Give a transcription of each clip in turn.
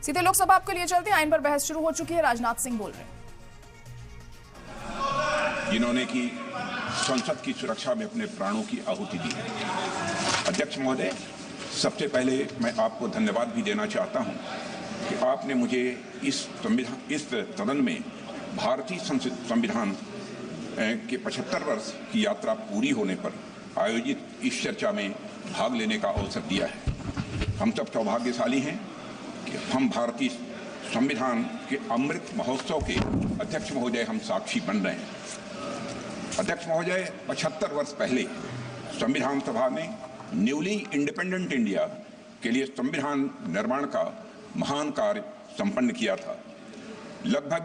सीधे लोकसभा आपके लिए चलते हैं। आइन पर बहस शुरू हो चुकी है। राजनाथ सिंह बोल रहे हैं। जिन्होंने की संसद की सुरक्षा में अपने प्राणों की आहुति दी। अध्यक्ष महोदय, सबसे पहले मैं आपको धन्यवाद भी देना चाहता हूं कि आपने मुझे इस सदन में भारतीय संविधान के 75 वर्ष की यात्रा पूरी होने पर आयोजित इस चर्चा में भाग लेने का अवसर दिया है। हम सब सौभाग्यशाली हैं कि हम भारतीय संविधान के अमृत महोत्सव के अध्यक्ष महोदय हम साक्षी बन रहे हैं। अध्यक्ष महोदय, 75 वर्ष पहले संविधान सभा ने न्यूली इंडिपेंडेंट इंडिया के लिए संविधान निर्माण का महान कार्य संपन्न किया था। लगभग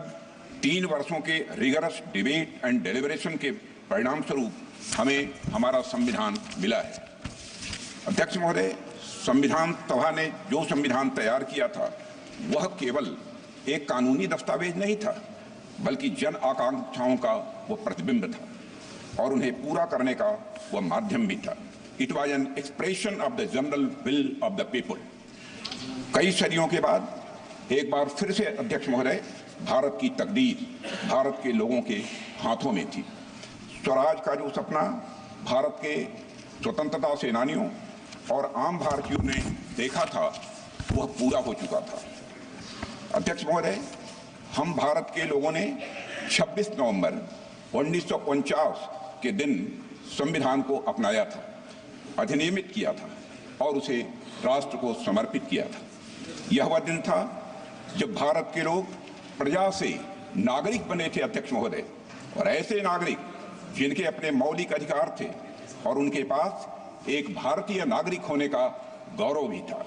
3 वर्षों के रिगरस डिबेट एंड डेलिब्रेशन के परिणाम स्वरूप हमें हमारा संविधान मिला है। अध्यक्ष महोदय, संविधान सभा ने जो संविधान तैयार किया था वह केवल एक कानूनी दस्तावेज नहीं था, बल्कि जन आकांक्षाओं का वह प्रतिबिंब था और उन्हें पूरा करने का वह माध्यम भी था। It was an expression of the general will of the people. कई सदियों के बाद एक बार फिर से अध्यक्ष महोदय, भारत की तकदीर भारत के लोगों के हाथों में थी। स्वराज का जो सपना भारत के स्वतंत्रता सेनानियों और आम भारतीयों ने देखा था वह पूरा हो चुका था। अध्यक्ष महोदय, हम भारत के लोगों ने 26 नवंबर 1949 के दिन संविधान को अपनाया था, अधिनियमित किया था और उसे राष्ट्र को समर्पित किया था। यह वह दिन था जब भारत के लोग प्रजा से नागरिक बने थे अध्यक्ष महोदय, और ऐसे नागरिक जिनके अपने मौलिक अधिकार थे और उनके पास एक भारतीय नागरिक होने का गौरव भी था।